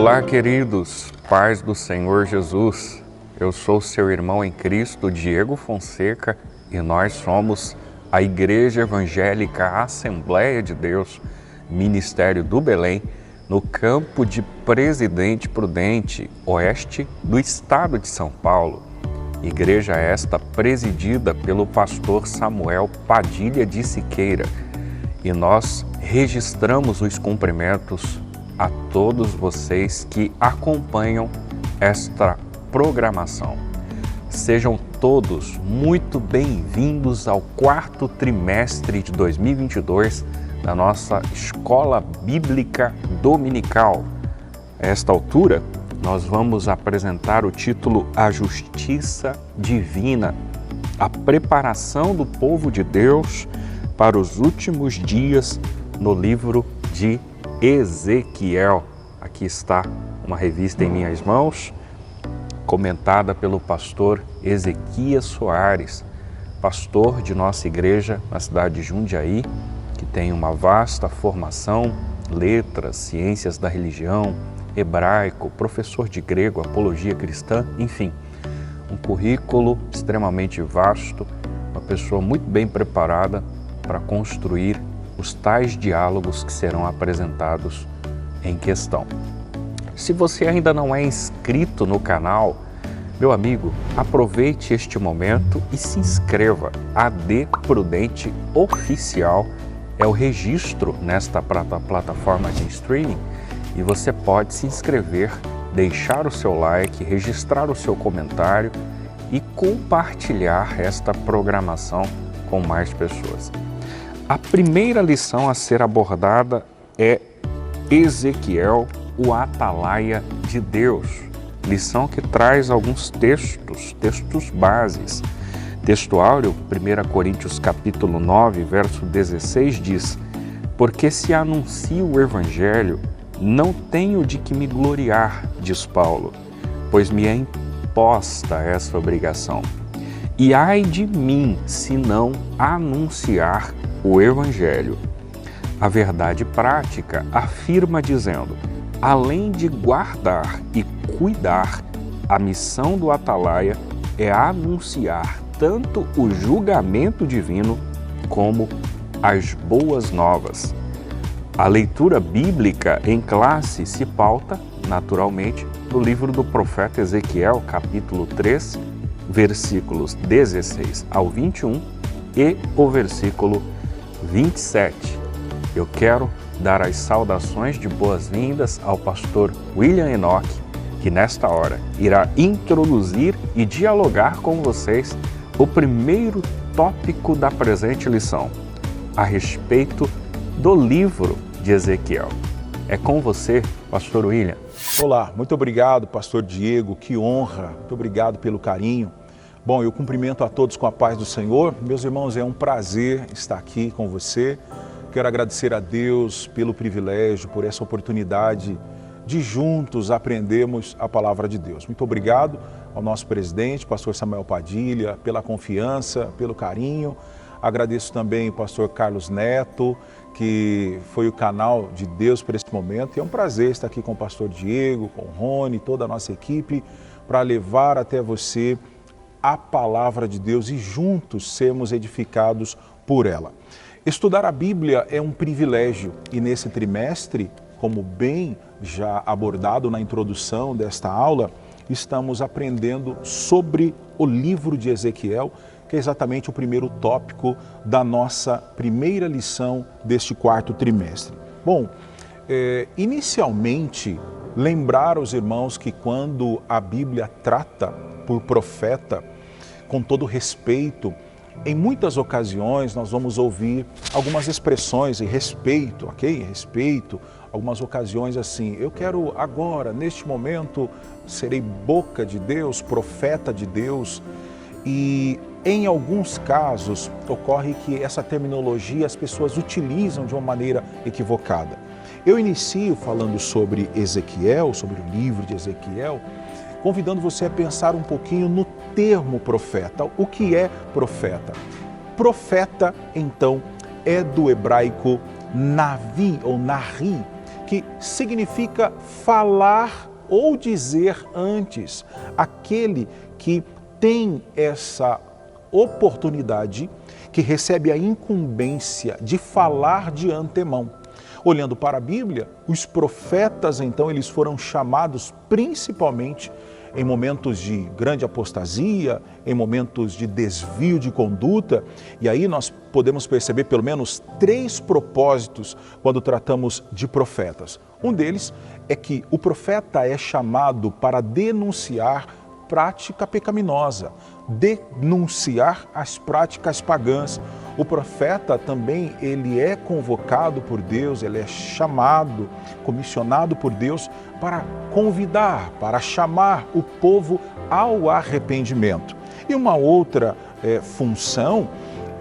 Olá, queridos, paz do Senhor Jesus. Eu sou seu irmão em Cristo, Diego Fonseca, e nós somos a Igreja Evangélica Assembleia de Deus, Ministério do Belém, no campo de Presidente Prudente, oeste do estado de São Paulo. Igreja esta presidida pelo pastor Samuel Padilha de Siqueira. E nós registramos os cumprimentos a todos vocês que acompanham esta programação. Sejam todos muito bem-vindos ao quarto trimestre de 2022 da nossa Escola Bíblica Dominical. A esta altura, nós vamos apresentar o título A Justiça Divina, a preparação do povo de Deus para os últimos dias no livro de Ezequiel. Aqui está uma revista em minhas mãos, comentada pelo pastor Ezequias Soares, pastor de nossa igreja na cidade de Jundiaí, que tem uma vasta formação, letras, ciências da religião, hebraico, professor de grego, apologia cristã, enfim, um currículo extremamente vasto, uma pessoa muito bem preparada para construir os tais diálogos que serão apresentados em questão. Se você ainda não é inscrito no canal, meu amigo, aproveite este momento e se inscreva. AD Prudente Oficial é o registro nesta plataforma de streaming e você pode se inscrever, deixar o seu like, registrar o seu comentário e compartilhar esta programação com mais pessoas. A primeira lição a ser abordada é Ezequiel, o atalaia de Deus. Lição que traz alguns textos bases. Texto áureo, 1 Coríntios capítulo 9, verso 16 diz: porque se anuncio o evangelho, não tenho de que me gloriar, diz Paulo, pois me é imposta essa obrigação. E ai de mim se não anunciar o Evangelho. A verdade prática afirma dizendo: além de guardar e cuidar, a missão do atalaia é anunciar tanto o julgamento divino como as boas novas. A leitura bíblica em classe se pauta, naturalmente, no livro do profeta Ezequiel, capítulo 3, versículos 16 ao 21 e o versículo 27. Eu quero dar as saudações de boas-vindas ao pastor William Enoch, que nesta hora irá introduzir e dialogar com vocês o primeiro tópico da presente lição, a respeito do livro de Ezequiel. É com você, pastor William. Olá, muito obrigado, pastor Diego, que honra, muito obrigado pelo carinho. Bom, eu cumprimento a todos com a paz do Senhor. Meus irmãos, é um prazer estar aqui com você. Quero agradecer a Deus pelo privilégio, por essa oportunidade de juntos aprendermos a palavra de Deus. Muito obrigado ao nosso presidente, pastor Samuel Padilha, pela confiança, pelo carinho. Agradeço também ao pastor Carlos Neto, que foi o canal de Deus para esse momento. E é um prazer estar aqui com o pastor Diego, com o Rony, toda a nossa equipe, para levar até você a palavra de Deus e juntos sermos edificados por ela. Estudar a Bíblia é um privilégio e nesse trimestre, como bem já abordado na introdução desta aula, estamos aprendendo sobre o livro de Ezequiel, que é exatamente o primeiro tópico da nossa primeira lição deste quarto trimestre. Bom, inicialmente, lembrar aos irmãos que quando a Bíblia trata por profeta, com todo respeito, em muitas ocasiões nós vamos ouvir algumas expressões em respeito, ok? Respeito, algumas ocasiões assim, eu quero agora, neste momento, serei boca de Deus, profeta de Deus. E em alguns casos ocorre que essa terminologia as pessoas utilizam de uma maneira equivocada. Eu inicio falando sobre Ezequiel, sobre o livro de Ezequiel, convidando você a pensar um pouquinho no termo profeta. O que é profeta? Profeta, então, é do hebraico navi ou nari, que significa falar ou dizer antes. Aquele que tem essa oportunidade, que recebe a incumbência de falar de antemão. Olhando para a Bíblia, os profetas, então, eles foram chamados principalmente em momentos de grande apostasia, em momentos de desvio de conduta, e aí nós podemos perceber pelo menos 3 propósitos quando tratamos de profetas. Um deles é que o profeta é chamado para denunciar prática pecaminosa, denunciar as práticas pagãs. O profeta também, ele é convocado por Deus, ele é chamado, comissionado por Deus para convidar, para chamar o povo ao arrependimento. E uma outra função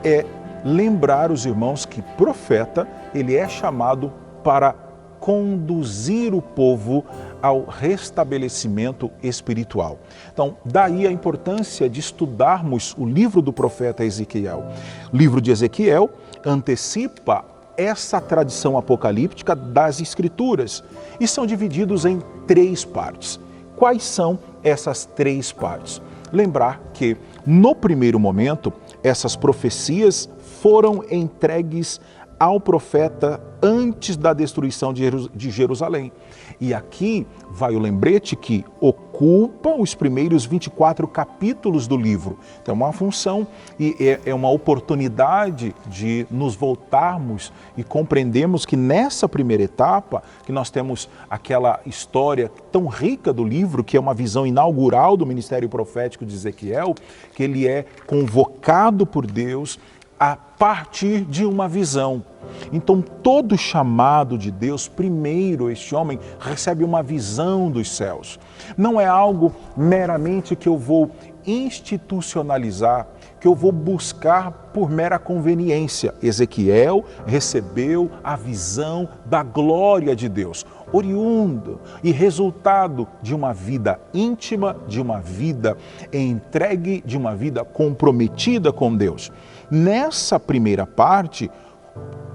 é lembrar os irmãos que profeta, ele é chamado para conduzir o povo ao restabelecimento espiritual. Então, daí a importância de estudarmos o livro do profeta Ezequiel. O livro de Ezequiel antecipa essa tradição apocalíptica das Escrituras e são divididos em 3 partes. Quais são essas 3 partes? Lembrar que, no primeiro momento, essas profecias foram entregues ao profeta antes da destruição de Jerusalém. E aqui vai o lembrete que ocupa os primeiros 24 capítulos do livro. Então é uma função e é uma oportunidade de nos voltarmos e compreendermos que nessa primeira etapa, que nós temos aquela história tão rica do livro, que é uma visão inaugural do ministério profético de Ezequiel, que ele é convocado por Deus a partir de uma visão. Então, todo chamado de Deus, primeiro este homem recebe uma visão dos céus. Não é algo meramente que eu vou institucionalizar, que eu vou buscar por mera conveniência. Ezequiel recebeu a visão da glória de Deus, oriundo e resultado de uma vida íntima, de uma vida entregue, de uma vida comprometida com Deus. Nessa primeira parte,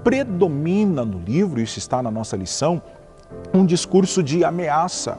predomina no livro, isso está na nossa lição, um discurso de ameaça,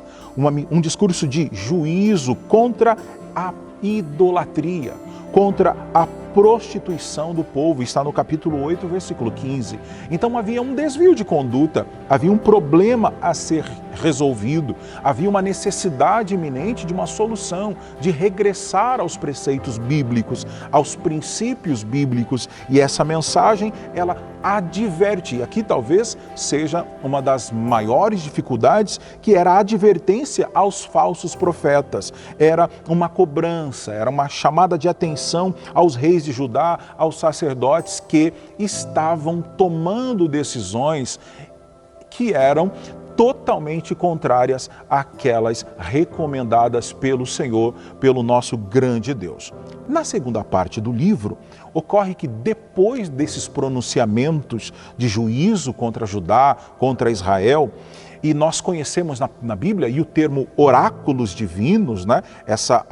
um discurso de juízo contra a idolatria, contra a prostituição do povo, está no capítulo 8, versículo 15. Então havia um desvio de conduta, havia um problema a ser resolvido, havia uma necessidade iminente de uma solução, de regressar aos preceitos bíblicos, aos princípios bíblicos, e essa mensagem, ela adverte, e aqui talvez seja uma das maiores dificuldades, que era a advertência aos falsos profetas, era uma cobrança, era uma chamada de atenção aos reis de Judá, aos sacerdotes que estavam tomando decisões que eram totalmente contrárias àquelas recomendadas pelo Senhor, pelo nosso grande Deus. Na segunda parte do livro, ocorre que depois desses pronunciamentos de juízo contra Judá, contra Israel, e nós conhecemos na Bíblia, e o termo oráculos divinos, né? Essa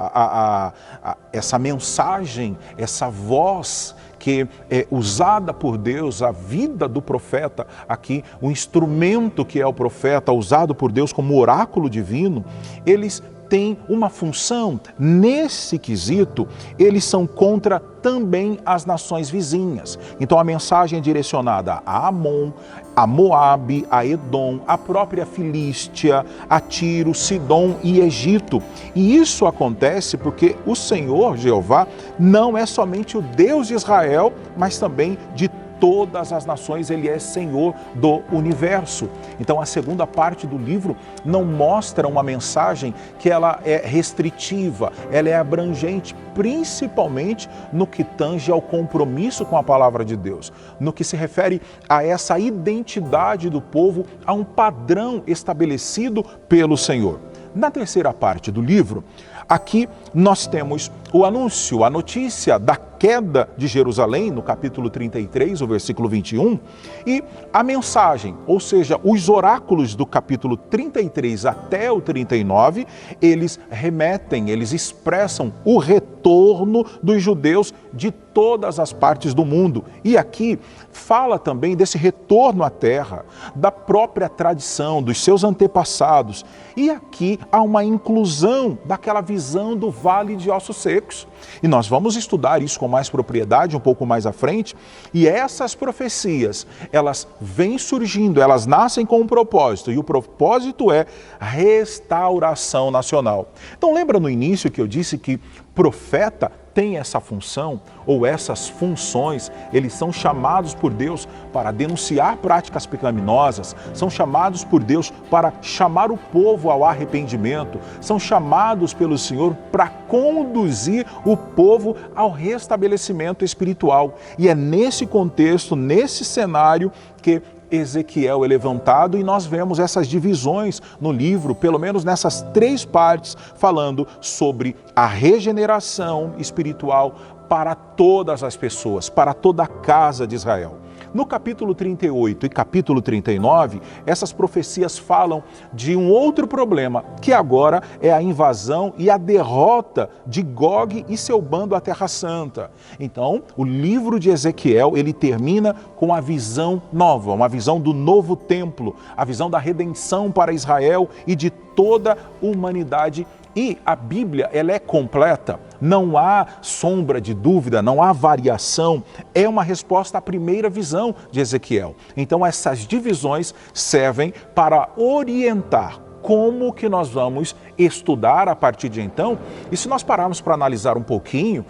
mensagem, essa voz que é usada por Deus, a vida do profeta aqui, o instrumento que é o profeta, usado por Deus como oráculo divino, eles têm uma função. Nesse quesito, eles são contra também as nações vizinhas. Então a mensagem é direcionada a Amon, a Moabe, a Edom, a própria Filístia, a Tiro, Sidom e Egito. E isso acontece porque o Senhor, Jeová, não é somente o Deus de Israel, mas também de todas as nações, ele é Senhor do universo. Então a segunda parte do livro não mostra uma mensagem que ela é restritiva, ela é abrangente, principalmente no que tange ao compromisso com a palavra de Deus, no que se refere a essa identidade do povo, a um padrão estabelecido pelo Senhor. Na terceira parte do livro, aqui nós temos o anúncio, a notícia da queda de Jerusalém, no capítulo 33, o versículo 21, e a mensagem, ou seja, os oráculos do capítulo 33 até o 39, eles remetem, eles expressam o retorno dos judeus de todas as partes do mundo. E aqui fala também desse retorno à terra, da própria tradição, dos seus antepassados. E aqui há uma inclusão daquela visão do vale de ossos secos. E nós vamos estudar isso com mais propriedade um pouco mais à frente. E essas profecias, elas vêm surgindo, elas nascem com um propósito. E o propósito é restauração nacional. Então lembra no início que eu disse que profeta tem essa função ou essas funções, eles são chamados por Deus para denunciar práticas pecaminosas, são chamados por Deus para chamar o povo ao arrependimento, são chamados pelo Senhor para conduzir o povo ao restabelecimento espiritual. E é nesse contexto, nesse cenário que Ezequiel é levantado e nós vemos essas divisões no livro, pelo menos nessas 3 partes, falando sobre a regeneração espiritual para todas as pessoas, para toda a casa de Israel. No capítulo 38 e capítulo 39, essas profecias falam de um outro problema, que agora é a invasão e a derrota de Gog e seu bando à Terra Santa. Então, o livro de Ezequiel, ele termina com a visão nova, uma visão do novo templo, a visão da redenção para Israel e de toda a humanidade. E a Bíblia, ela é completa, não há sombra de dúvida, não há variação, é uma resposta à primeira visão de Ezequiel. Então essas divisões servem para orientar como que nós vamos estudar a partir de então. E se nós pararmos para analisar um pouquinho,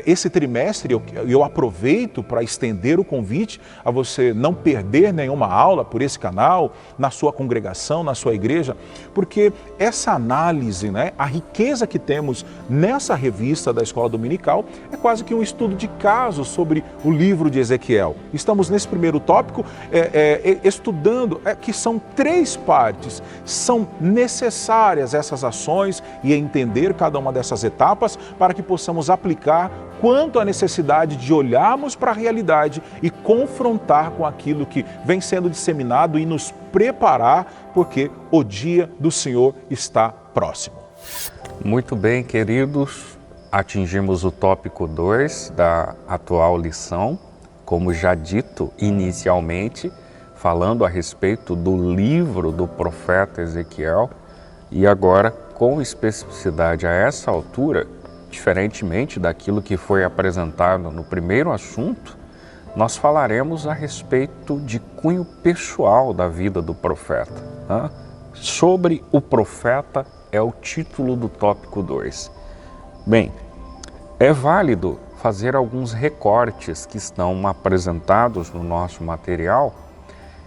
esse trimestre eu aproveito para estender o convite a você não perder nenhuma aula por esse canal, na sua congregação, na sua igreja, porque essa análise, a riqueza que temos nessa revista da Escola Dominical é quase que um estudo de caso sobre o livro de Ezequiel. Estamos nesse primeiro tópico estudando que são 3 partes, são necessárias essas ações e entender cada uma dessas etapas para que possamos aplicar quanto à necessidade de olharmos para a realidade e confrontar com aquilo que vem sendo disseminado e nos preparar, porque o dia do Senhor está próximo. Muito bem, queridos, atingimos o tópico 2 da atual lição, como já dito inicialmente, falando a respeito do livro do profeta Ezequiel, e agora, com especificidade a essa altura, diferentemente daquilo que foi apresentado no primeiro assunto, nós falaremos a respeito de cunho pessoal da vida do profeta. Sobre o profeta é o título do tópico 2. Bem, é válido fazer alguns recortes que estão apresentados no nosso material,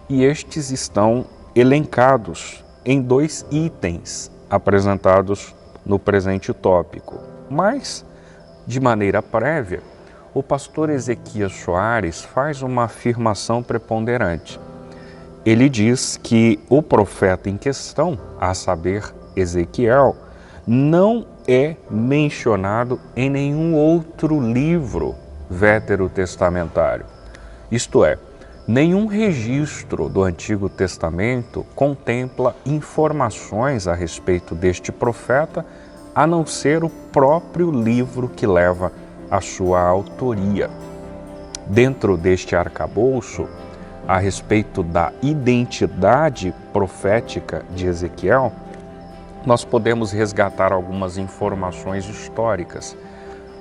e estes estão elencados em 2 itens apresentados no presente tópico. Mas, de maneira prévia, o pastor Ezequias Soares faz uma afirmação preponderante. Ele diz que o profeta em questão, a saber, Ezequiel, não é mencionado em nenhum outro livro veterotestamentário. Isto é, nenhum registro do Antigo Testamento contempla informações a respeito deste profeta, a não ser o próprio livro que leva a sua autoria. Dentro deste arcabouço, a respeito da identidade profética de Ezequiel, nós podemos resgatar algumas informações históricas,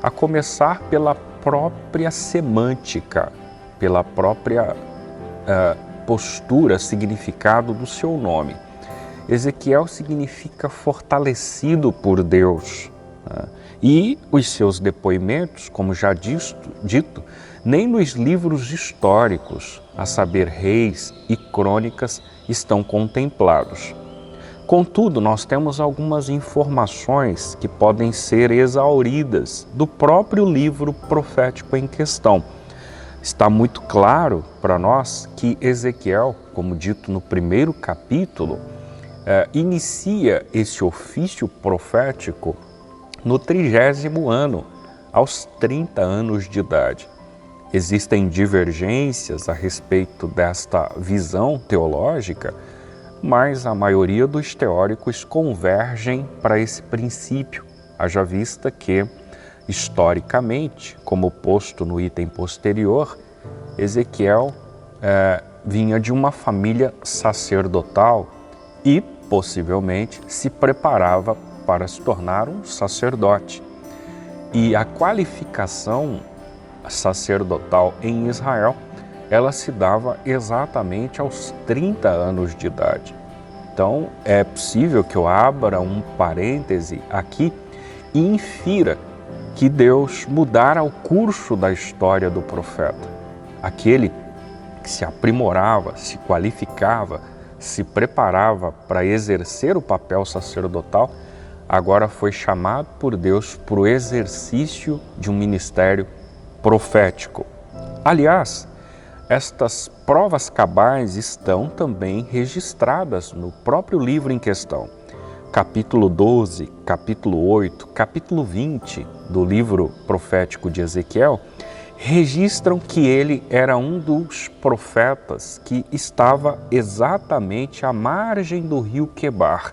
a começar pela própria semântica, pela própria postura, significado do seu nome. Ezequiel significa fortalecido por Deus. E os seus depoimentos, como já dito, nem nos livros históricos, a saber, Reis e Crônicas, estão contemplados. Contudo, nós temos algumas informações que podem ser exauridas do próprio livro profético em questão. Está muito claro para nós que Ezequiel, como dito no primeiro capítulo, inicia esse ofício profético no 30º ano aos 30 anos de idade. Existem divergências a respeito desta visão teológica, mas a maioria dos teóricos convergem para esse princípio, haja vista que, historicamente, como posto no item posterior, Ezequiel vinha de uma família sacerdotal e, possivelmente, se preparava para se tornar um sacerdote. E a qualificação sacerdotal em Israel, ela se dava exatamente aos 30 anos de idade. Então, é possível que eu abra um parêntese aqui e infira que Deus mudara o curso da história do profeta. Aquele que se aprimorava, se qualificava, se preparava para exercer o papel sacerdotal, agora foi chamado por Deus para o exercício de um ministério profético. Aliás, estas provas cabais estão também registradas no próprio livro em questão. Capítulo 12, capítulo 8, capítulo 20 do livro profético de Ezequiel registram que ele era um dos profetas que estava exatamente à margem do rio Quebar,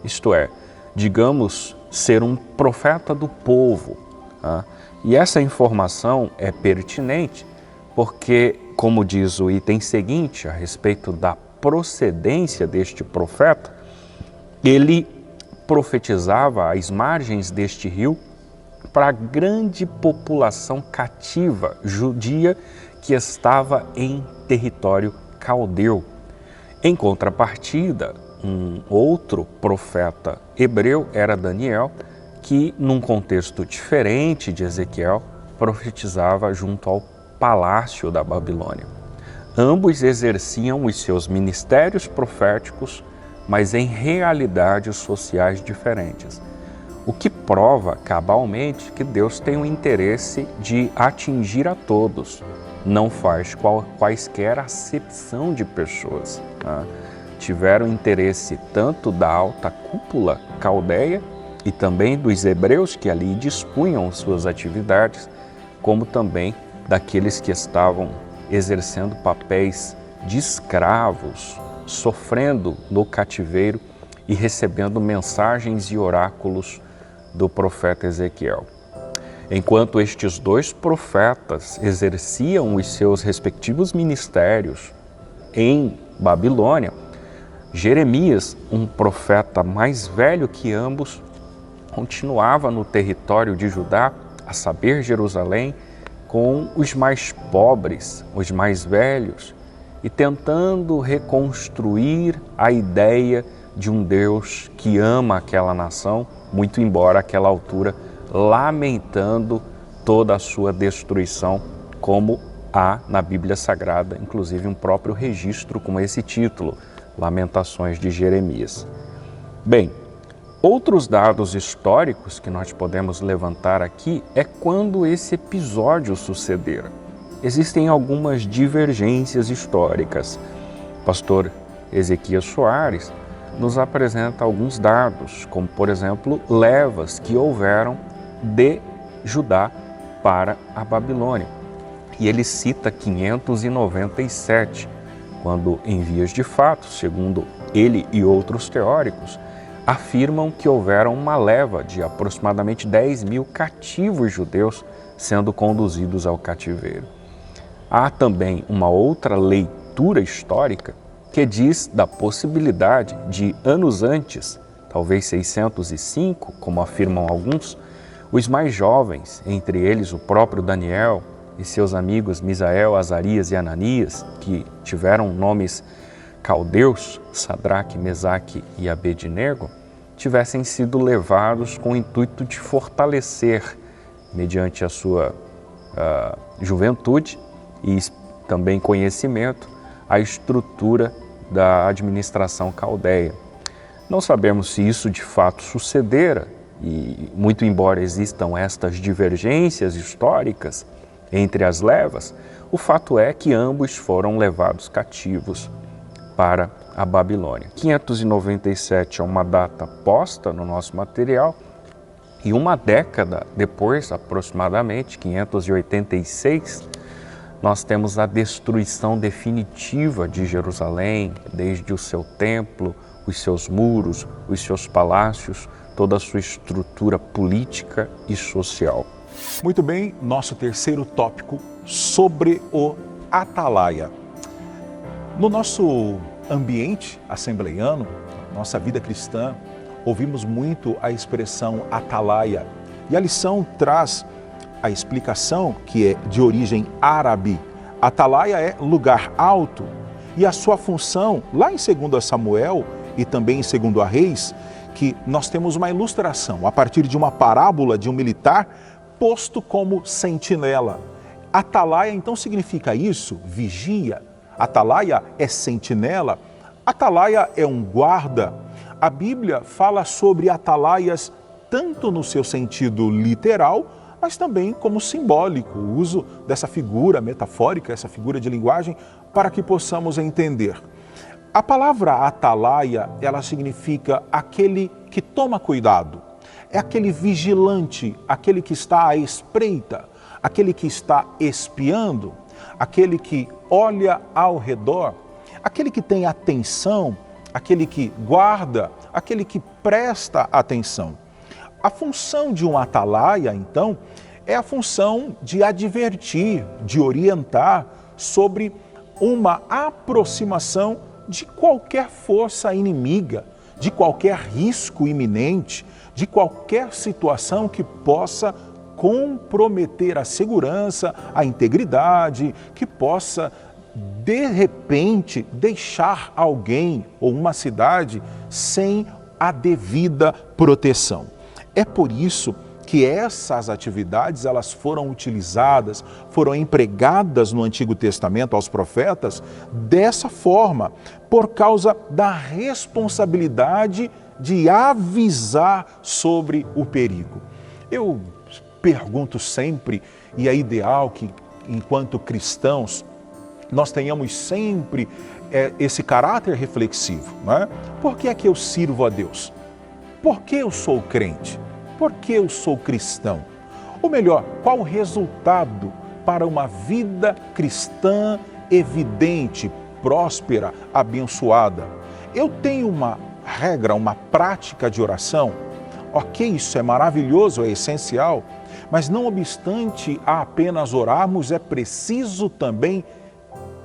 isto é, digamos, ser um profeta do povo. E essa informação é pertinente porque, como diz o item seguinte a respeito da procedência deste profeta, ele profetizava às margens deste rio para a grande população cativa judia que estava em território caldeu. Em contrapartida, um outro profeta hebreu era Daniel, que, num contexto diferente de Ezequiel, profetizava junto ao palácio da Babilônia. Ambos exerciam os seus ministérios proféticos, mas em realidades sociais diferentes. O que prova cabalmente que Deus tem o interesse de atingir a todos, não faz quaisquer acepção de pessoas. Tiveram interesse tanto da alta cúpula caldeia e também dos hebreus que ali dispunham suas atividades, como também daqueles que estavam exercendo papéis de escravos, sofrendo no cativeiro e recebendo mensagens e oráculos do profeta Ezequiel. Enquanto estes dois profetas exerciam os seus respectivos ministérios em Babilônia, Jeremias, um profeta mais velho que ambos, continuava no território de Judá, a saber, Jerusalém, com os mais pobres, os mais velhos, e tentando reconstruir a ideia de um Deus que ama aquela nação, muito embora àquela altura lamentando toda a sua destruição, como há na Bíblia Sagrada, inclusive um próprio registro com esse título, Lamentações de Jeremias. Bem, outros dados históricos que nós podemos levantar aqui é quando esse episódio sucedera. Existem algumas divergências históricas. O pastor Ezequias Soares nos apresenta alguns dados, como, por exemplo, levas que houveram de Judá para a Babilônia. E ele cita 597, quando, em vias de fato, segundo ele e outros teóricos, afirmam que houveram uma leva de aproximadamente 10.000 cativos judeus sendo conduzidos ao cativeiro. Há também uma outra leitura histórica que diz da possibilidade de anos antes, talvez 605, como afirmam alguns, os mais jovens, entre eles o próprio Daniel e seus amigos Misael, Azarias e Ananias, que tiveram nomes caldeus, Sadraque, Mesaque e Abednego, tivessem sido levados com o intuito de fortalecer, mediante a sua juventude e também conhecimento, a estrutura da administração caldeia. Não sabemos se isso de fato sucedera, e muito embora existam estas divergências históricas entre as levas, o fato é que ambos foram levados cativos para a Babilônia. 597 é uma data posta no nosso material E uma década depois, aproximadamente, 586, nós temos a destruição definitiva de Jerusalém, desde o seu templo, os seus muros, os seus palácios, toda a sua estrutura política e social. Muito bem, nosso terceiro tópico sobre o Atalaia. No nosso ambiente assembleiano, nossa vida cristã, ouvimos muito a expressão Atalaia. E a lição traz a explicação, que é de origem árabe. Atalaia é lugar alto e a sua função, lá em 2 Samuel e também em 2 Reis, que nós temos uma ilustração a partir de uma parábola de um militar posto como sentinela. Atalaia então significa isso, vigia. Atalaia é sentinela. Atalaia é um guarda. A Bíblia fala sobre atalaias tanto no seu sentido literal, mas também como simbólico, o uso dessa figura metafórica, essa figura de linguagem, para que possamos entender. A palavra atalaia, ela significa aquele que toma cuidado, é aquele vigilante, aquele que está à espreita, aquele que está espiando, aquele que olha ao redor, aquele que tem atenção, aquele que guarda, aquele que presta atenção. A função de um atalaia, então, é a função de advertir, de orientar sobre uma aproximação de qualquer força inimiga, de qualquer risco iminente, de qualquer situação que possa comprometer a segurança, a integridade, que possa, de repente, deixar alguém ou uma cidade sem a devida proteção. É por isso que essas atividades elas foram utilizadas, foram empregadas no Antigo Testamento aos profetas dessa forma, por causa da responsabilidade de avisar sobre o perigo. Eu pergunto sempre, e é ideal que, enquanto cristãos, nós tenhamos sempre esse caráter reflexivo, não é? Por que é que eu sirvo a Deus? Por que eu sou crente? Por que eu sou cristão? Ou melhor, qual o resultado para uma vida cristã evidente, próspera, abençoada? Eu tenho uma regra, uma prática de oração. Ok, isso é maravilhoso, é essencial, mas não obstante a apenas orarmos, é preciso também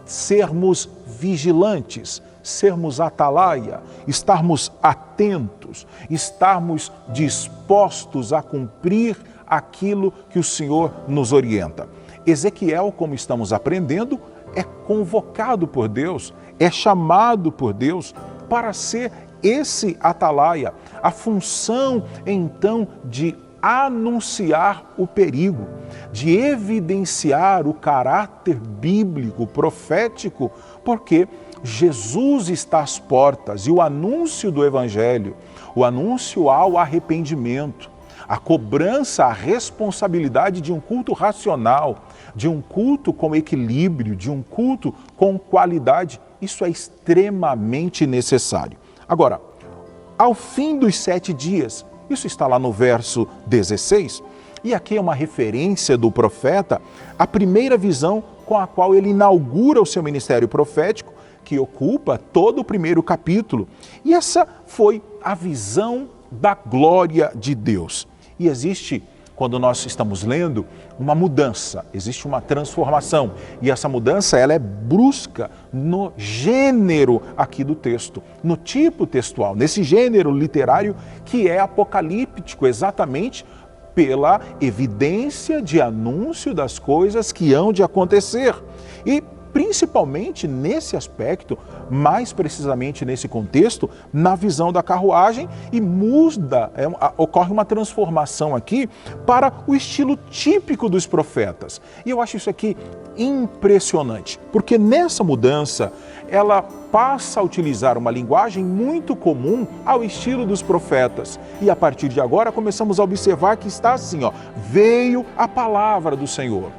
sermos vigilantes, sermos atalaia, estarmos atentos, estarmos dispostos a cumprir aquilo que o Senhor nos orienta. Ezequiel, como estamos aprendendo, é convocado por Deus, é chamado por Deus para ser esse atalaia. A função, então, de anunciar o perigo, de evidenciar o caráter bíblico, profético, porque Jesus está às portas e o anúncio do Evangelho, o anúncio ao arrependimento, a cobrança, a responsabilidade de um culto racional, de um culto com equilíbrio, de um culto com qualidade, isso é extremamente necessário. Agora, ao fim dos 7 dias, isso está lá no verso 16, e aqui é uma referência do profeta, a primeira visão com a qual ele inaugura o seu ministério profético, que ocupa todo o primeiro capítulo. E essa foi a visão da glória de Deus. E existe, quando nós estamos lendo, uma mudança, existe uma transformação. E essa mudança ela é brusca no gênero aqui do texto, no tipo textual, nesse gênero literário que é apocalíptico, exatamente pela evidência de anúncio das coisas que hão de acontecer. E principalmente nesse aspecto, mais precisamente nesse contexto, na visão da carruagem, e ocorre uma transformação aqui para o estilo típico dos profetas. E eu acho isso aqui impressionante, porque nessa mudança ela passa a utilizar uma linguagem muito comum ao estilo dos profetas. E a partir de agora começamos a observar que está assim, veio a palavra do Senhor.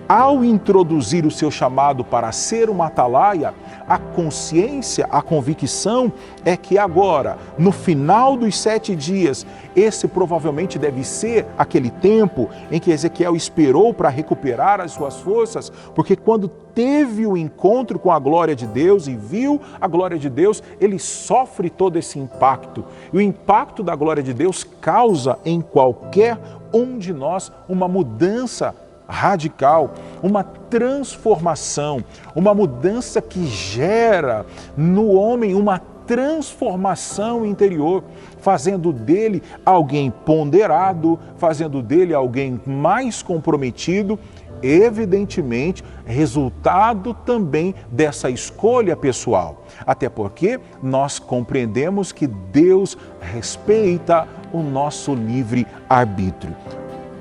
ao introduzir o seu chamado para ser uma atalaia, a consciência, a convicção é que agora, no final dos 7 dias, esse provavelmente deve ser aquele tempo em que Ezequiel esperou para recuperar as suas forças, porque quando teve o encontro com a glória de Deus e viu a glória de Deus, ele sofre todo esse impacto. E o impacto da glória de Deus causa em qualquer um de nós uma mudança radical, uma transformação, uma mudança que gera no homem uma transformação interior, fazendo dele alguém ponderado, fazendo dele alguém mais comprometido, evidentemente, resultado também dessa escolha pessoal. Até porque nós compreendemos que Deus respeita o nosso livre-arbítrio.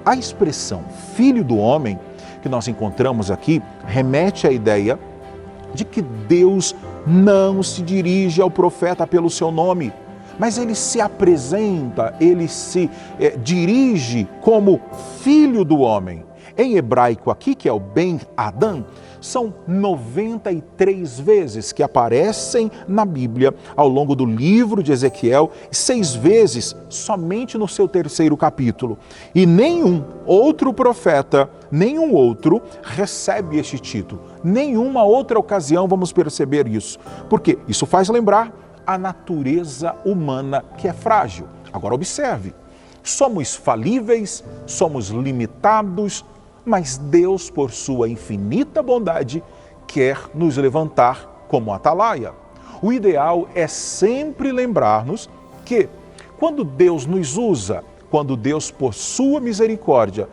A expressão filho do homem, que nós encontramos aqui, remete à ideia de que Deus não se dirige ao profeta pelo seu nome, mas ele se apresenta, ele se dirige como filho do homem. Em hebraico aqui, que é o Ben Adam, são 93 vezes que aparecem na Bíblia ao longo do livro de Ezequiel, 6 vezes somente no seu 3º capítulo. E nenhum outro profeta, nenhum outro recebe este título. Nenhuma outra ocasião vamos perceber isso. Porque isso faz lembrar a natureza humana que é frágil. Agora observe, somos falíveis, somos limitados, mas Deus, por sua infinita bondade, quer nos levantar como atalaia. O ideal é sempre lembrar-nos que, quando Deus nos usa, quando Deus, por sua misericórdia,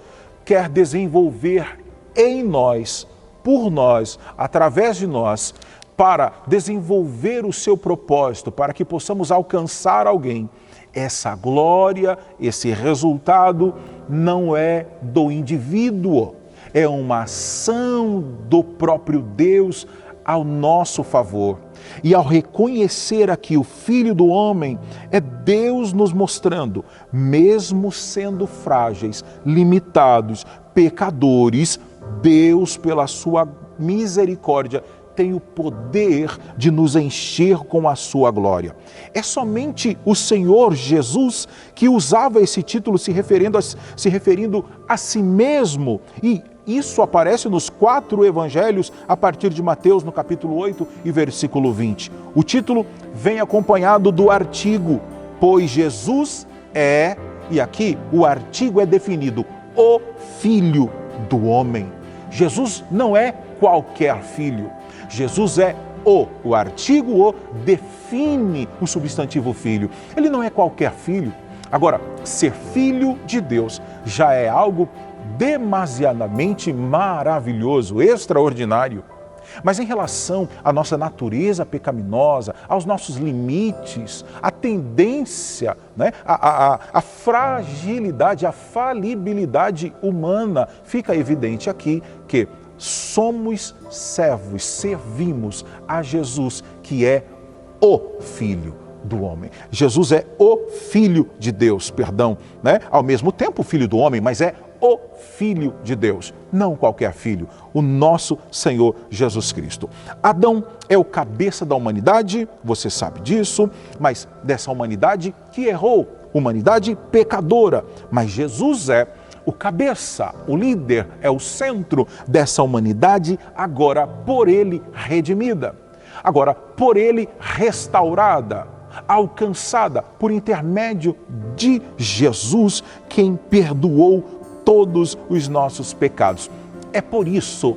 quer desenvolver em nós, por nós, através de nós, para desenvolver o seu propósito, para que possamos alcançar alguém, essa glória, esse resultado não é do indivíduo, é uma ação do próprio Deus ao nosso favor. E ao reconhecer aqui o Filho do Homem, é Deus nos mostrando, mesmo sendo frágeis, limitados, pecadores, Deus, pela sua misericórdia, tem o poder de nos encher com a sua glória. É somente o Senhor Jesus que usava esse título se referindo a si mesmo. E isso aparece nos 4 evangelhos a partir de Mateus, no capítulo 8 e versículo 20. O título vem acompanhado do artigo, pois Jesus é, e aqui o artigo é definido, o Filho do Homem. Jesus não é qualquer filho. Jesus é o artigo o define o substantivo filho. Ele não é qualquer filho. Agora, ser filho de Deus já é algo demasiadamente maravilhoso, extraordinário. Mas em relação à nossa natureza pecaminosa, aos nossos limites, a tendência, né, a fragilidade, a falibilidade humana, fica evidente aqui que somos servos, servimos a Jesus, que é o Filho do Homem. Jesus é o Filho de Deus, né? Ao mesmo tempo, Filho do Homem, mas é o Filho de Deus, não qualquer filho, o nosso Senhor Jesus Cristo. Adão é o cabeça da humanidade, você sabe disso, mas dessa humanidade que errou, humanidade pecadora, mas Jesus é o cabeça, o líder, é o centro dessa humanidade, agora por ele redimida, agora por ele restaurada, alcançada por intermédio de Jesus, quem perdoou todos os nossos pecados. É por isso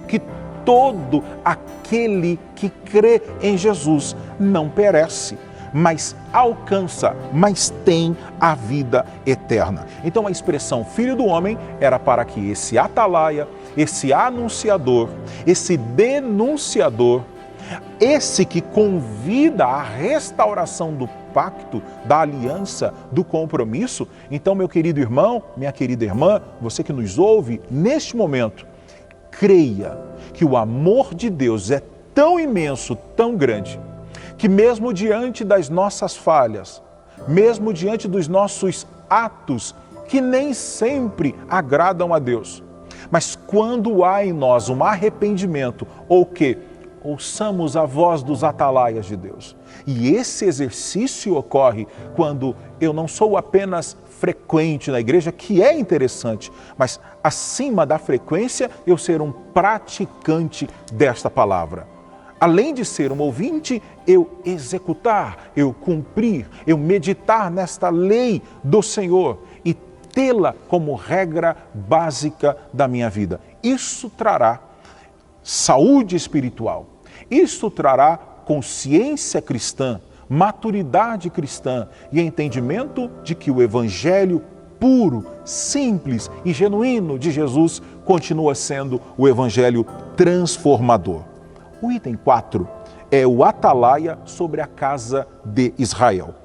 que todo aquele que crê em Jesus não perece, mas alcança, mas tem a vida eterna. Então a expressão Filho do Homem era para que esse atalaia, esse anunciador, esse denunciador, esse que convida à restauração do pacto, da aliança, do compromisso. Então, meu querido irmão, minha querida irmã, você que nos ouve neste momento, creia que o amor de Deus é tão imenso, tão grande, que mesmo diante das nossas falhas, mesmo diante dos nossos atos, que nem sempre agradam a Deus, Mas quando há em nós um arrependimento, ou que ouçamos a voz dos atalaias de Deus. E esse exercício ocorre quando eu não sou apenas frequente na igreja, que é interessante, mas acima da frequência, eu ser um praticante desta palavra. Além de ser um ouvinte, eu executar, eu cumprir, eu meditar nesta lei do Senhor e tê-la como regra básica da minha vida. Isso trará saúde espiritual. Isso trará consciência cristã, maturidade cristã e entendimento de que o evangelho puro, simples e genuíno de Jesus continua sendo o evangelho transformador. O item 4 é o atalaia sobre a casa de Israel.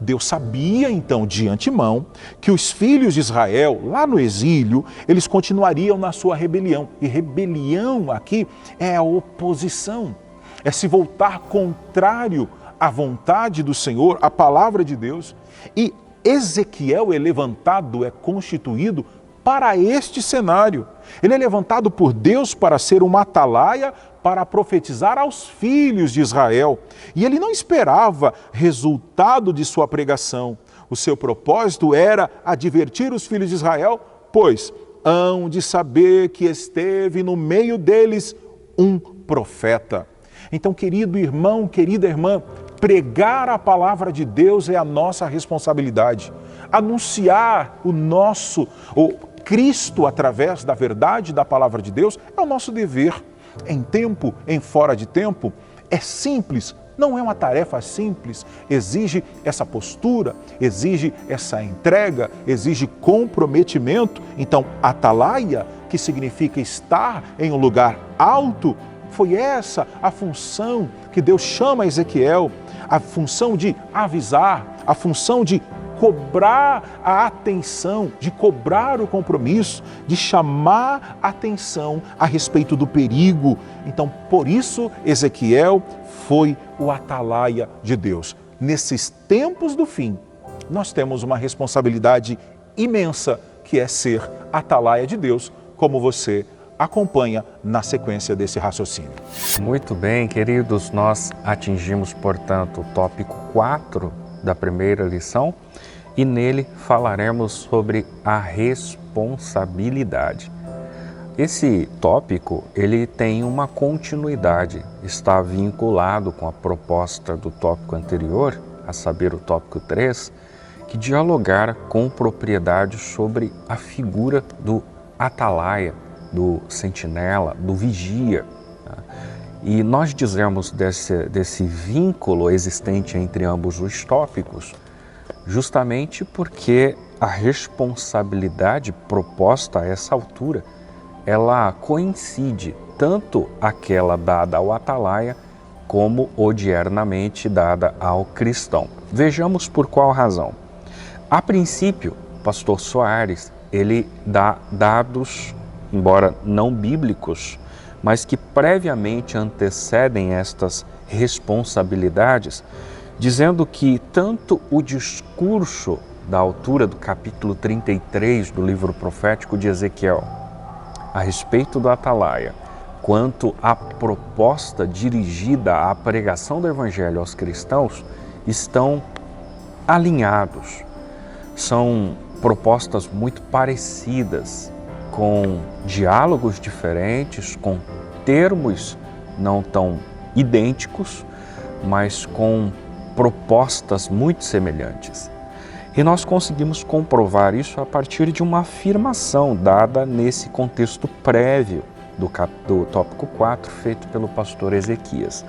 Deus sabia, então, de antemão, que os filhos de Israel, lá no exílio, eles continuariam na sua rebelião. E rebelião aqui é a oposição, é se voltar contrário à vontade do Senhor, à palavra de Deus. E Ezequiel é levantado, é constituído para este cenário. Ele é levantado por Deus para ser uma atalaia, para profetizar aos filhos de Israel. E ele não esperava resultado de sua pregação. O seu propósito era advertir os filhos de Israel, pois hão de saber que esteve no meio deles um profeta. Então, querido irmão, querida irmã, pregar a palavra de Deus é a nossa responsabilidade. Anunciar o Cristo através da verdade da palavra de Deus é o nosso dever. Em tempo, em fora de tempo, é simples, não é uma tarefa simples, exige essa postura, exige essa entrega, exige comprometimento. Então, atalaia, que significa estar em um lugar alto, foi essa a função que Deus chama Ezequiel, a função de avisar, a função de cobrar a atenção, de cobrar o compromisso, de chamar a atenção a respeito do perigo. Então, por isso, Ezequiel foi o atalaia de Deus. Nesses tempos do fim, nós temos uma responsabilidade imensa, que é ser atalaia de Deus, como você acompanha na sequência desse raciocínio. Muito bem, queridos, nós atingimos, portanto, o tópico 4 da primeira lição e nele falaremos sobre a responsabilidade. Esse tópico, ele tem uma continuidade, está vinculado com a proposta do tópico anterior, a saber, o tópico 3, que dialogar com propriedade sobre a figura do atalaia, do sentinela, do vigia. E nós dizemos desse vínculo existente entre ambos os tópicos, justamente porque a responsabilidade proposta a essa altura, ela coincide tanto aquela dada ao atalaia, como odiernamente dada ao cristão. Vejamos por qual razão. A princípio, o pastor Soares, ele dá dados, embora não bíblicos, mas que previamente antecedem estas responsabilidades, dizendo que tanto o discurso da altura do capítulo 33 do livro profético de Ezequiel, a respeito do atalaia, quanto a proposta dirigida à pregação do evangelho aos cristãos, estão alinhados. São propostas muito parecidas, com diálogos diferentes, com termos não tão idênticos, mas com propostas muito semelhantes. E nós conseguimos comprovar isso a partir de uma afirmação dada nesse contexto prévio do tópico 4, feito pelo pastor Ezequias.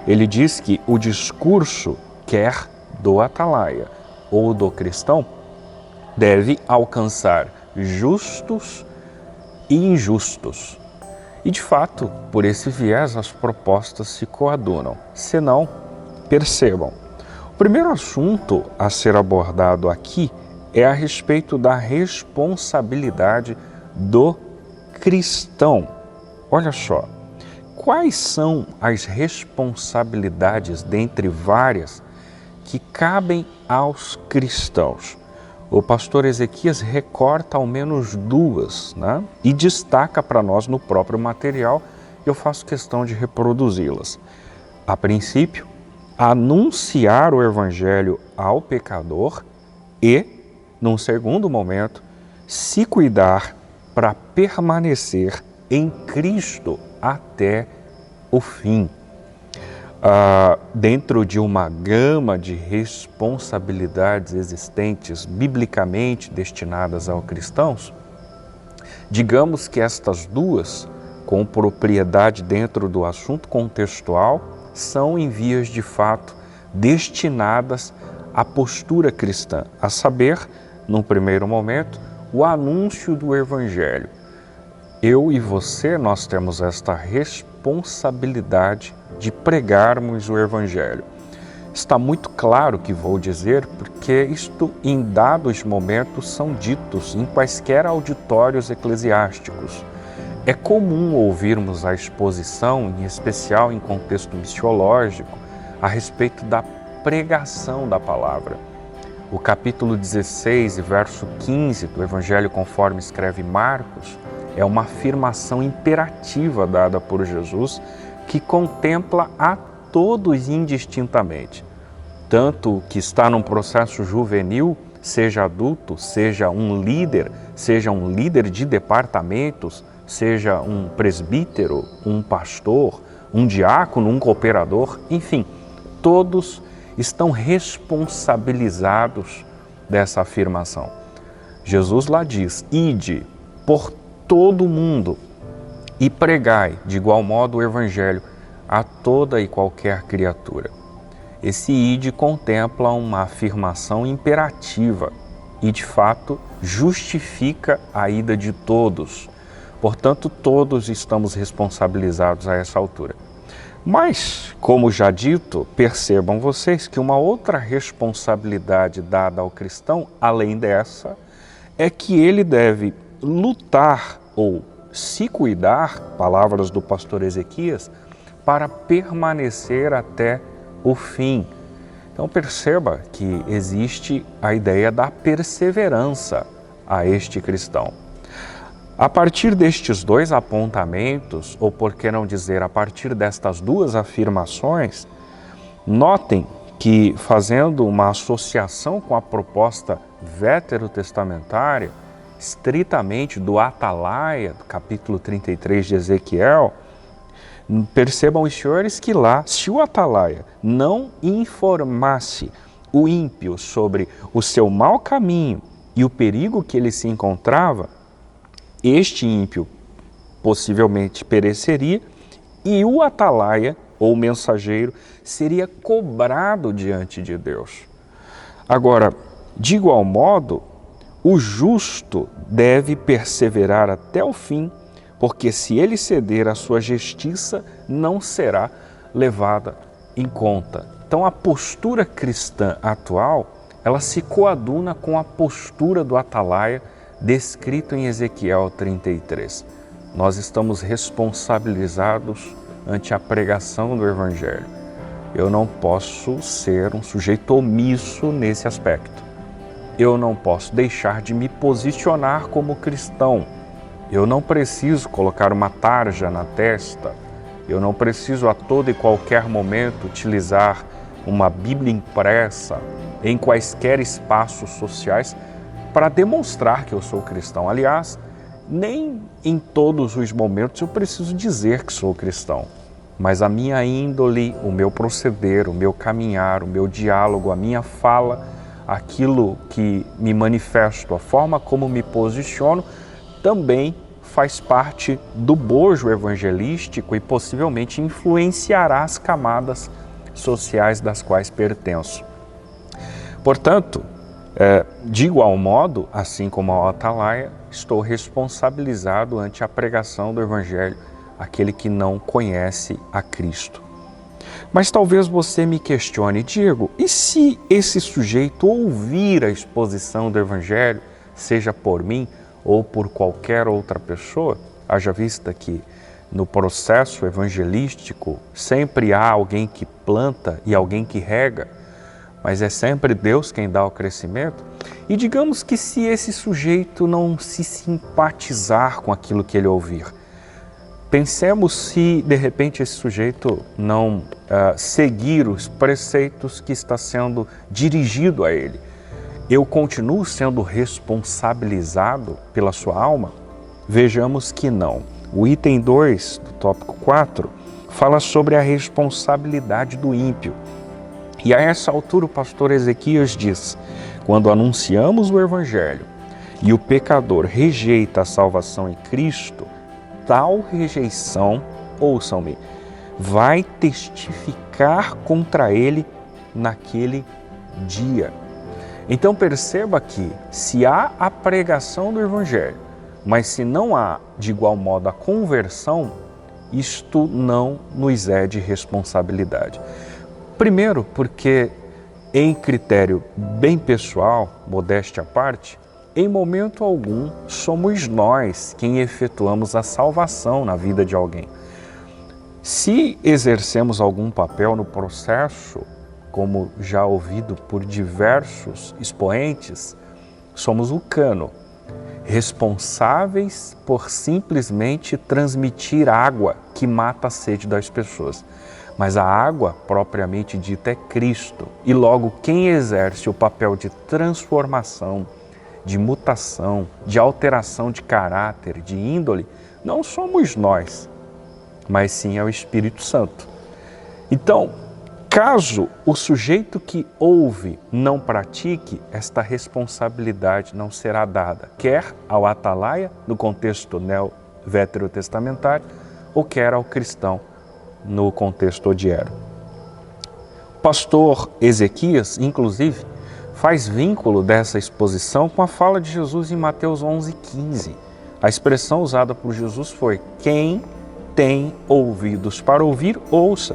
Ele diz que o discurso, quer do atalaia ou do cristão, deve alcançar justos e injustos. E, de fato, por esse viés, as propostas se coadunam. Senão, percebam, o primeiro assunto a ser abordado aqui é a respeito da responsabilidade do cristão. Olha só, quais são as responsabilidades, dentre várias, que cabem aos cristãos? o pastor Ezequias recorta ao menos duas, né? E destaca para nós no próprio material, e eu faço questão de reproduzi-las. A princípio, anunciar o evangelho ao pecador e, num segundo momento, se cuidar para permanecer em Cristo até o fim. Dentro de uma gama de responsabilidades existentes biblicamente destinadas aos cristãos, digamos que estas duas, com propriedade dentro do assunto contextual, são em vias de fato destinadas à postura cristã, a saber, num primeiro momento, o anúncio do Evangelho. Eu e você, nós temos esta responsabilidade de pregarmos o Evangelho. Está muito claro que vou dizer, porque isto em dados momentos são ditos em quaisquer auditórios eclesiásticos. É comum ouvirmos a exposição, em especial em contexto missiológico, a respeito da pregação da palavra. O capítulo 16 e verso 15 do Evangelho conforme escreve Marcos é uma afirmação imperativa dada por Jesus que contempla a todos indistintamente. Tanto que está num processo juvenil, seja adulto, seja um líder de departamentos, seja um presbítero, um pastor, um diácono, um cooperador, enfim, todos estão responsabilizados dessa afirmação. Jesus lá diz: ide por todo o mundo e pregai de igual modo o Evangelho a toda e qualquer criatura. Esse ide contempla uma afirmação imperativa e, de fato, justifica a ida de todos. Portanto, todos estamos responsabilizados a essa altura. Mas, como já dito, percebam vocês que uma outra responsabilidade dada ao cristão, além dessa, é que ele deve lutar ou se cuidar, palavras do pastor Ezequias, para permanecer até o fim. Então perceba que existe a ideia da perseverança a este cristão. A partir destes dois apontamentos, ou por que não dizer a partir destas duas afirmações, notem que, fazendo uma associação com a proposta veterotestamentária, estritamente do Atalaia, do capítulo 33 de Ezequiel, percebam os senhores que lá, se o Atalaia não informasse o ímpio sobre o seu mau caminho e o perigo que ele se encontrava, este ímpio possivelmente pereceria e o Atalaia, ou mensageiro, seria cobrado diante de Deus. Agora, de igual modo, o justo deve perseverar até o fim, porque se ele ceder, a sua justiça não será levada em conta. Então a postura cristã atual, ela se coaduna com a postura do Atalaia descrito em Ezequiel 33. Nós estamos responsabilizados ante a pregação do Evangelho. Eu não posso ser um sujeito omisso nesse aspecto. Eu não posso deixar de me posicionar como cristão. Eu não preciso colocar uma tarja na testa. Eu não preciso a todo e qualquer momento utilizar uma Bíblia impressa em quaisquer espaços sociais para demonstrar que eu sou cristão. Aliás, nem em todos os momentos eu preciso dizer que sou cristão. Mas a minha índole, o meu proceder, o meu caminhar, o meu diálogo, a minha fala, aquilo que me manifesto, a forma como me posiciono, também faz parte do bojo evangelístico e possivelmente influenciará as camadas sociais das quais pertenço. Portanto, de igual modo, assim como a Atalaia, estou responsabilizado ante a pregação do Evangelho, aquele que não conhece a Cristo. Mas talvez você me questione, Diego, e se esse sujeito ouvir a exposição do Evangelho, seja por mim ou por qualquer outra pessoa, haja vista que no processo evangelístico sempre há alguém que planta e alguém que rega, mas é sempre Deus quem dá o crescimento. E digamos que se esse sujeito não se simpatizar com aquilo que ele ouvir, pensemos se de repente esse sujeito não seguir os preceitos que está sendo dirigido a ele. Eu continuo sendo responsabilizado pela sua alma? Vejamos que não. O item 2 do tópico 4 fala sobre a responsabilidade do ímpio. E a essa altura o pastor Ezequias diz: quando anunciamos o Evangelho e o pecador rejeita a salvação em Cristo, tal rejeição, ouçam-me, vai testificar contra ele naquele dia. Então perceba que se há a pregação do Evangelho, mas se não há de igual modo a conversão, isto não nos é de responsabilidade. Primeiro, porque em critério bem pessoal, modéstia à parte, em momento algum somos nós quem efetuamos a salvação na vida de alguém. Se exercemos algum papel no processo, como já ouvido por diversos expoentes, somos o cano, responsáveis por simplesmente transmitir água que mata a sede das pessoas. Mas a água propriamente dita é Cristo, e logo quem exerce o papel de transformação, de mutação, de alteração de caráter, de índole, não somos nós, mas sim é o Espírito Santo. Então, caso o sujeito que ouve não pratique, esta responsabilidade não será dada, quer ao atalaia, no contexto neo-veterotestamentário, ou quer ao cristão, no contexto odiero. O pastor Ezequias, inclusive, faz vínculo dessa exposição com a fala de Jesus em Mateus 11:15. A expressão usada por Jesus foi: quem tem ouvidos para ouvir, ouça.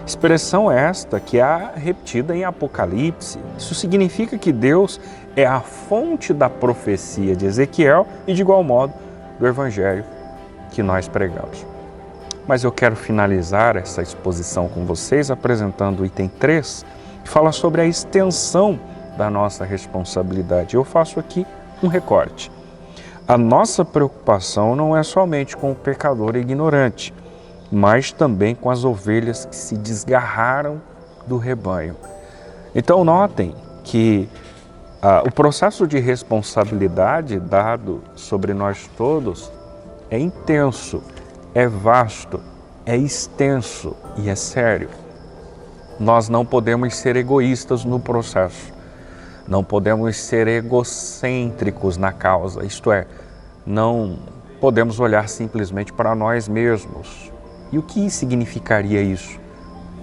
Expressão esta que é repetida em Apocalipse. Isso significa que Deus é a fonte da profecia de Ezequiel e, de igual modo, do Evangelho que nós pregamos. Mas eu quero finalizar essa exposição com vocês apresentando o item 3, que fala sobre a extensão da nossa responsabilidade. Eu faço aqui um recorte. A nossa preocupação não é somente com o pecador ignorante, mas também com as ovelhas que se desgarraram do rebanho. Então notem que o processo de responsabilidade dado sobre nós todos é intenso, é vasto, é extenso e é sério. Nós não podemos ser egoístas no processo, não podemos ser egocêntricos na causa, isto é, não podemos olhar simplesmente para nós mesmos. E o que significaria isso?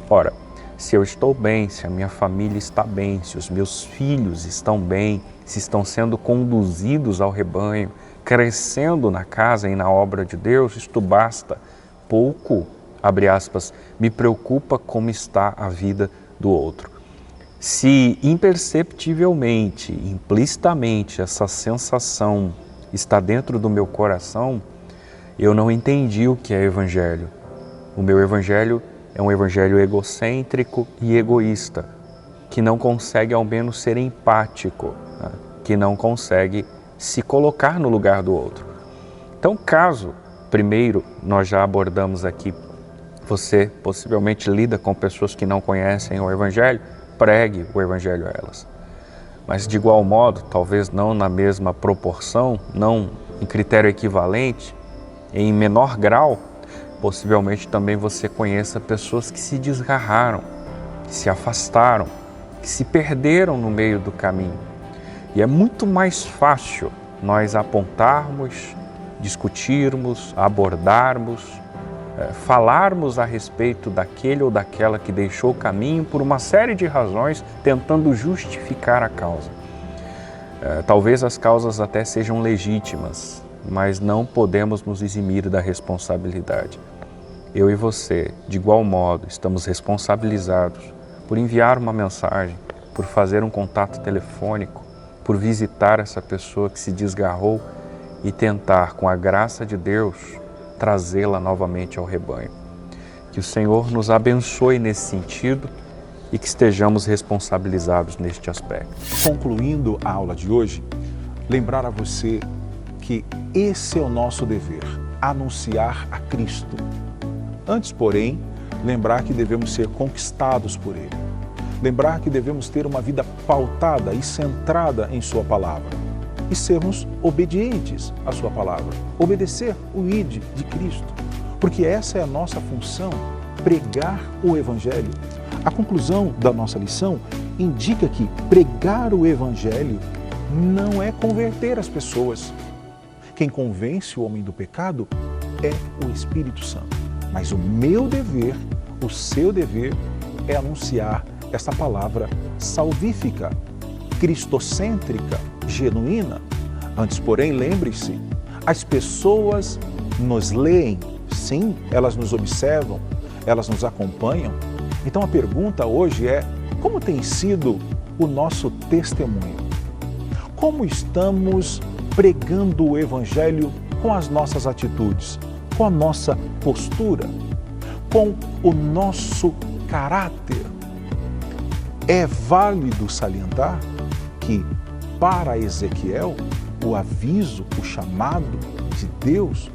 Ora, se eu estou bem, se a minha família está bem, se os meus filhos estão bem, se estão sendo conduzidos ao rebanho, crescendo na casa e na obra de Deus, isto basta. Pouco, abre aspas, me preocupa como está a vida do outro. Se imperceptivelmente, implicitamente, essa sensação está dentro do meu coração, eu não entendi o que é evangelho. O meu evangelho é um evangelho egocêntrico e egoísta, que não consegue ao menos ser empático, né? Que não consegue se colocar no lugar do outro. Então, caso, primeiro, nós já abordamos aqui, você possivelmente lida com pessoas que não conhecem o evangelho, pregue o evangelho a elas. Mas de igual modo, talvez não na mesma proporção, não em critério equivalente, em menor grau, possivelmente também você conheça pessoas que se desgarraram, que se afastaram, que se perderam no meio do caminho. E é muito mais fácil nós apontarmos, discutirmos, abordarmos, falarmos a respeito daquele ou daquela que deixou o caminho por uma série de razões, tentando justificar a causa. Talvez as causas até sejam legítimas, mas não podemos nos eximir da responsabilidade. Eu e você, de igual modo, estamos responsabilizados por enviar uma mensagem, por fazer um contato telefônico, por visitar essa pessoa que se desgarrou e tentar, com a graça de Deus, trazê-la novamente ao rebanho. Que o Senhor nos abençoe nesse sentido e que estejamos responsabilizados neste aspecto. Concluindo a aula de hoje, lembrar a você que esse é o nosso dever, anunciar a Cristo. Antes, porém, lembrar que devemos ser conquistados por Ele. Lembrar que devemos ter uma vida pautada e centrada em Sua palavra e sermos obedientes à Sua palavra, obedecer o ID de Cristo, porque essa é a nossa função, pregar o Evangelho. A conclusão da nossa lição indica que pregar o Evangelho não é converter as pessoas. Quem convence o homem do pecado é o Espírito Santo. Mas o meu dever, o seu dever, é anunciar esta palavra salvífica, cristocêntrica, genuína. Antes, porém, lembre-se, as pessoas nos leem, sim, elas nos observam, elas nos acompanham. Então a pergunta hoje é: como tem sido o nosso testemunho? Como estamos pregando o Evangelho com as nossas atitudes, com a nossa postura, com o nosso caráter? É válido salientar que, para Ezequiel, o aviso, o chamado de Deus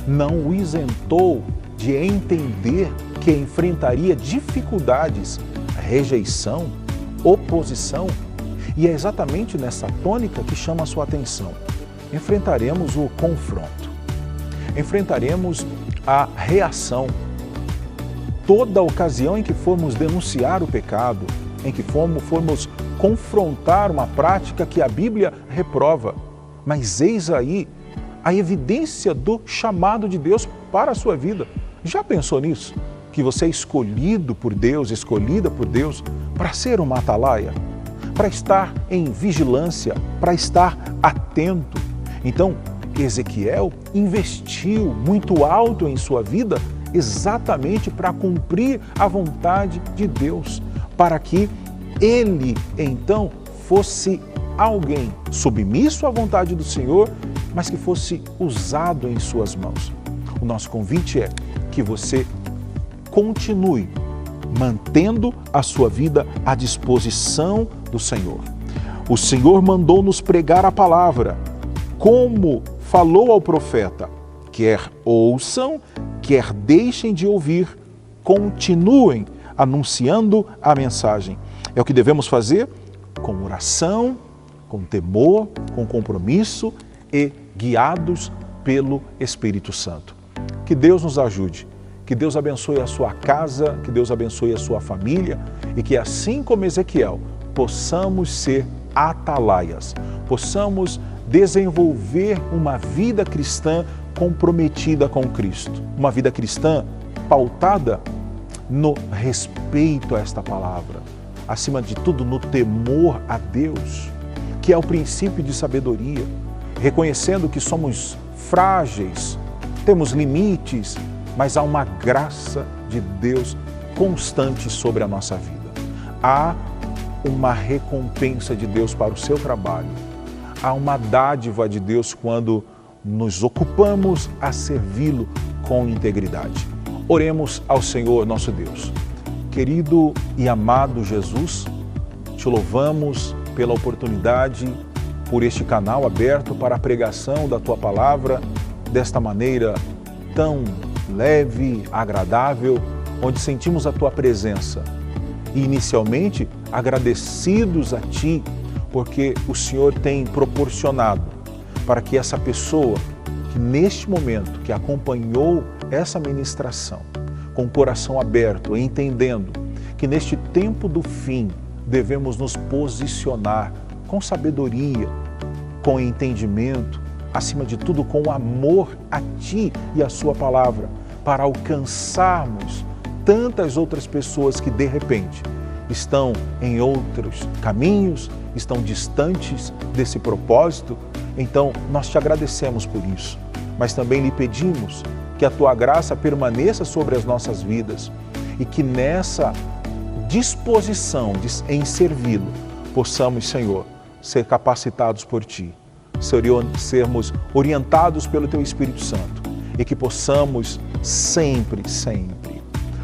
não o isentou de entender que enfrentaria dificuldades, rejeição, oposição. E é exatamente nessa tônica que chama a sua atenção. Enfrentaremos o confronto, enfrentaremos a reação. Toda ocasião em que formos denunciar o pecado, em que formos confrontar uma prática que a Bíblia reprova. Mas eis aí a evidência do chamado de Deus para a sua vida. Já pensou nisso? Que você é escolhido por Deus, escolhida por Deus para ser uma atalaia, para estar em vigilância, para estar atento. Então, Ezequiel investiu muito alto em sua vida exatamente para cumprir a vontade de Deus, para que ele, então, fosse alguém submisso à vontade do Senhor, mas que fosse usado em suas mãos. O nosso convite é que você continue mantendo a sua vida à disposição do Senhor. O Senhor mandou-nos pregar a palavra, como falou ao profeta: quer ouçam, quer deixem de ouvir, continuem anunciando a mensagem. É o que devemos fazer com oração, com temor, com compromisso e guiados pelo Espírito Santo. Que Deus nos ajude, que Deus abençoe a sua casa, que Deus abençoe a sua família e que, assim como Ezequiel, possamos ser atalaias, possamos desenvolver uma vida cristã comprometida com Cristo, uma vida cristã pautada no respeito a esta palavra, acima de tudo no temor a Deus, que é o princípio de sabedoria, reconhecendo que somos frágeis, temos limites, mas há uma graça de Deus constante sobre a nossa vida. Há uma recompensa de Deus para o seu trabalho. Há uma dádiva de Deus quando nos ocupamos a servi-lo com integridade. Oremos ao Senhor nosso Deus. Querido e amado Jesus, te louvamos pela oportunidade, por este canal aberto para a pregação da Tua Palavra, desta maneira tão leve, agradável, onde sentimos a Tua presença. E inicialmente agradecidos a Ti, porque o Senhor tem proporcionado para que essa pessoa que neste momento, que acompanhou essa ministração, com o coração aberto, entendendo que neste tempo do fim devemos nos posicionar com sabedoria, com entendimento, acima de tudo com amor a Ti e a Sua palavra, para alcançarmos tantas outras pessoas que de repente estão em outros caminhos, estão distantes desse propósito. Então nós Te agradecemos por isso, mas também lhe pedimos que a Tua graça permaneça sobre as nossas vidas e que nessa disposição em servi-lo, possamos, Senhor, ser capacitados por Ti, sermos orientados pelo Teu Espírito Santo e que possamos sempre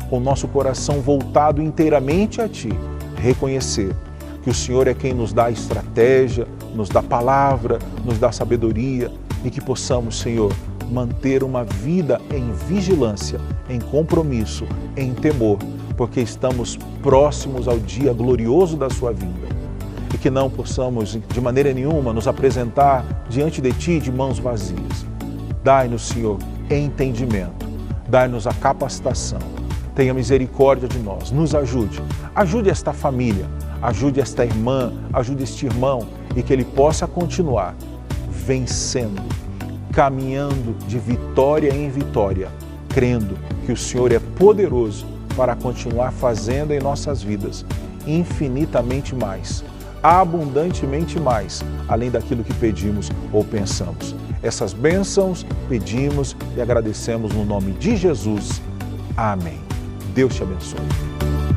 com o nosso coração voltado inteiramente a Ti, reconhecer que o Senhor é quem nos dá estratégia, nos dá palavra, nos dá sabedoria e que possamos, Senhor, manter uma vida em vigilância, em compromisso, em temor, porque estamos próximos ao dia glorioso da Sua vinda. E que não possamos, de maneira nenhuma, nos apresentar diante de Ti de mãos vazias. Dai-nos, Senhor, entendimento, dai-nos a capacitação, tenha misericórdia de nós, nos ajude, ajude esta família, ajude esta irmã, ajude este irmão e que ele possa continuar vencendo, caminhando de vitória em vitória, crendo que o Senhor é poderoso para continuar fazendo em nossas vidas infinitamente mais, abundantemente mais, além daquilo que pedimos ou pensamos. Essas bênçãos pedimos e agradecemos no nome de Jesus. Amém. Deus te abençoe.